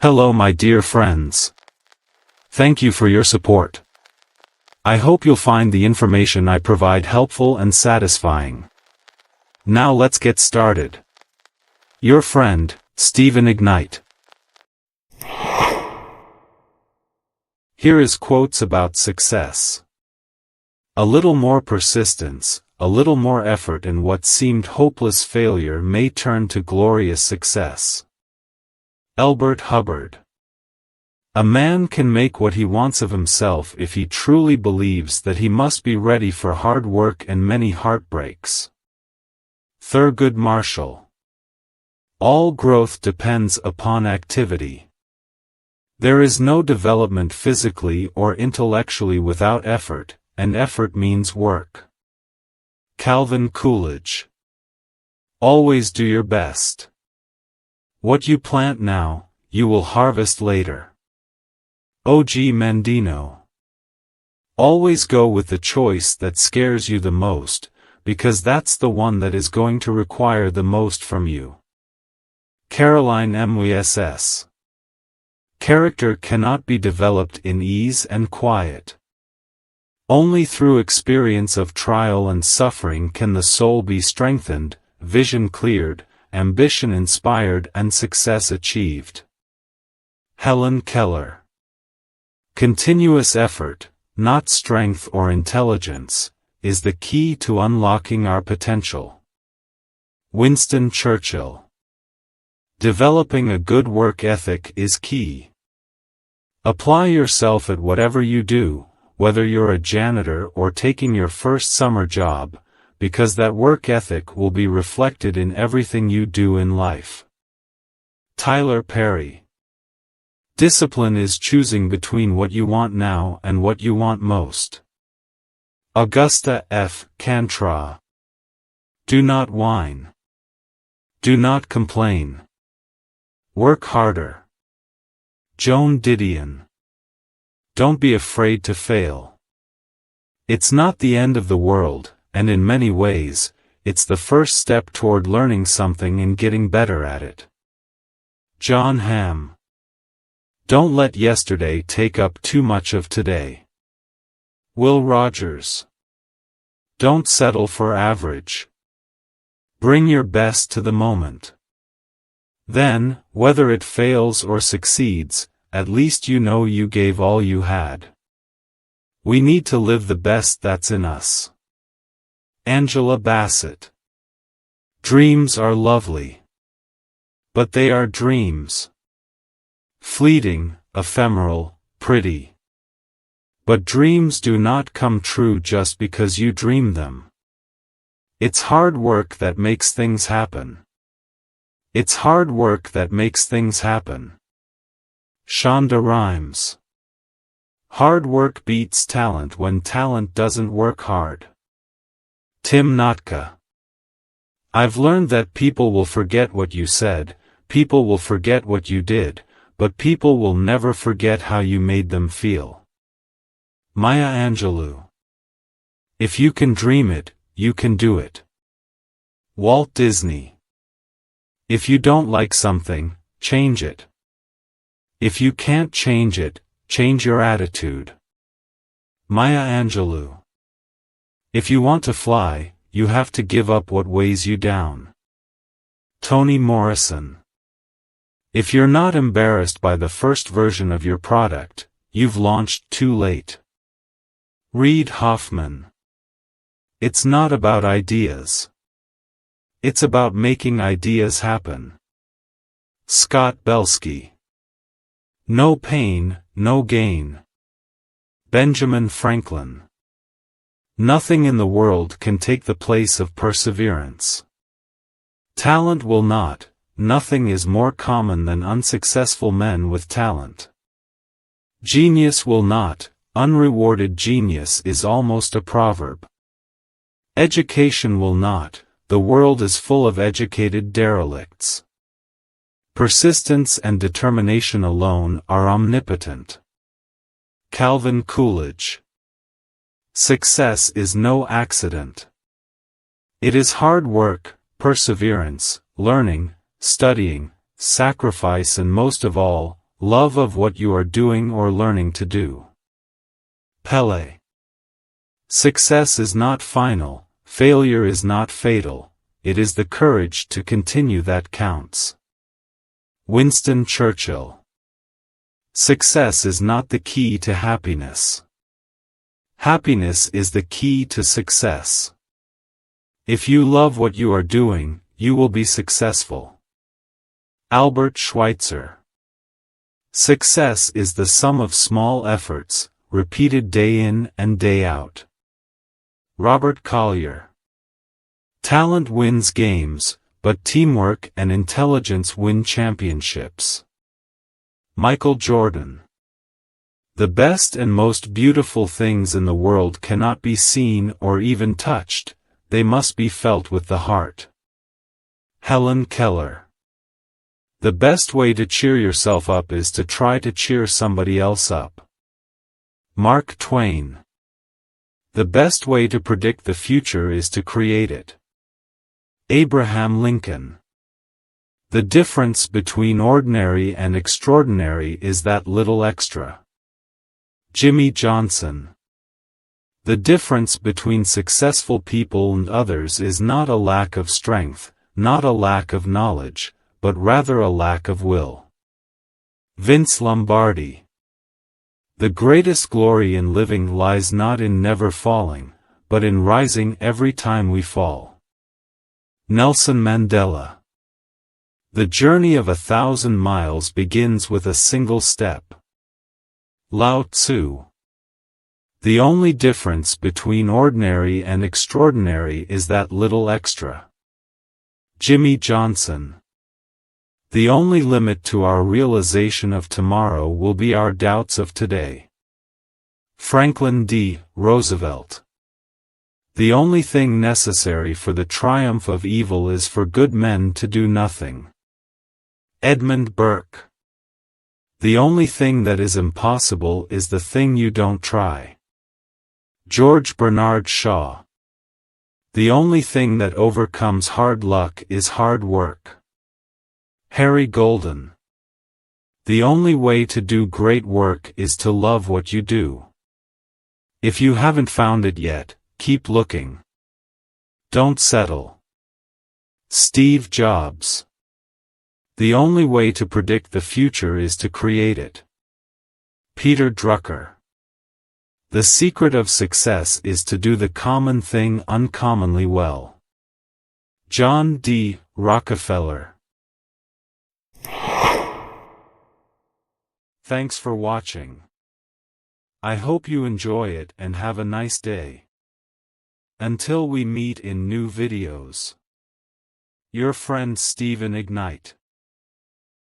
Hello my dear friends. Thank you for your support. I hope you'll find the information I provide helpful and satisfying. Now let's get started. Your friend, Stephen Ignite. Here is quotes about success. A little more persistence, a little more effort, and what seemed hopeless failure may turn to glorious success. Elbert Hubbard. A man can make what he wants of himself if he truly believes that he must be ready for hard work and many heartbreaks. Thurgood Marshall. All growth depends upon activity. There is no development physically or intellectually without effort, and effort means work. Calvin Coolidge. Always do your best. What you plant now, you will harvest later. O.G. Mandino. Always go with the choice that scares you the most, because that's the one that is going to require the most from you. Caroline Myss. Character cannot be developed in ease and quiet. Only through experience of trial and suffering can the soul be strengthened, vision cleared, ambition inspired, and success achieved. Helen Keller. Continuous effort, not strength or intelligence, is the key to unlocking our potential. Winston Churchill. Developing a good work ethic is key. Apply yourself at whatever you do, whether you're a janitor or taking your first summer job, because that work ethic will be reflected in everything you do in life. Tyler Perry. Discipline is choosing between what you want now and what you want most. Augusta F. Cantra. Do not whine. Do not complain. Work harder. Joan Didion. Don't be afraid to fail. It's not the end of the world, and in many ways, it's the first step toward learning something and getting better at it. John Hamm. Don't let yesterday take up too much of today. Will Rogers. Don't settle for average. Bring your best to the moment. Then, whether it fails or succeeds, at least you know you gave all you had. We need to live the best that's in us. Angela Bassett. Dreams are lovely. But they are dreams. Fleeting, ephemeral, pretty. But dreams do not come true just because you dream them. It's hard work that makes things happen. It's hard work that makes things happen. Shonda Rhimes. Hard work beats talent when talent doesn't work hard. Tim Notka. I've learned that people will forget what you said, people will forget what you did, but people will never forget how you made them feel. Maya Angelou. If you can dream it, you can do it. Walt Disney. If you don't like something, change it. If you can't change it, change your attitude. Maya Angelou. If you want to fly, you have to give up what weighs you down. Toni Morrison. If you're not embarrassed by the first version of your product, you've launched too late. Reid Hoffman. It's not about ideas. It's about making ideas happen. Scott Belsky. No pain, no gain. Benjamin Franklin. Nothing in the world can take the place of perseverance. Talent will not. Nothing is more common than unsuccessful men with talent. Genius will not. Unrewarded genius is almost a proverb. Education will not. The world is full of educated derelicts. Persistence and determination alone are omnipotent. Calvin Coolidge. Success is no accident. It is hard work, perseverance, learning, studying, sacrifice, and most of all, love of what you are doing or learning to do. Pele. Success is not final, failure is not fatal, it is the courage to continue that counts. Winston Churchill. Success is not the key to happiness. Happiness is the key to success. If you love what you are doing, you will be successful. Albert Schweitzer. Success is the sum of small efforts, repeated day in and day out. Robert Collier. Talent wins games, but teamwork and intelligence win championships. Michael Jordan. The best and most beautiful things in the world cannot be seen or even touched, they must be felt with the heart. Helen Keller. The best way to cheer yourself up is to try to cheer somebody else up. Mark Twain. The best way to predict the future is to create it. Abraham Lincoln. The difference between ordinary and extraordinary is that little extra. Jimmy Johnson. The difference between successful people and others is not a lack of strength, not a lack of knowledge, but rather a lack of will. Vince Lombardi. The greatest glory in living lies not in never falling, but in rising every time we fall. Nelson Mandela. The journey of 1,000 miles begins with a single step. Lao Tzu. The only difference between ordinary and extraordinary is that little extra. Jimmy Johnson. The only limit to our realization of tomorrow will be our doubts of today. Franklin D. Roosevelt. The only thing necessary for the triumph of evil is for good men to do nothing. Edmund Burke. The only thing that is impossible is the thing you don't try. George Bernard Shaw. The only thing that overcomes hard luck is hard work. Harry Golden. The only way to do great work is to love what you do. If you haven't found it yet, keep looking. Don't settle. Steve Jobs. The only way to predict the future is to create it. Peter Drucker. The secret of success is to do the common thing uncommonly well. John D. Rockefeller. Thanks for watching. I hope you enjoy it and have a nice day. Until we meet in new videos. Your friend Stephen Ignite.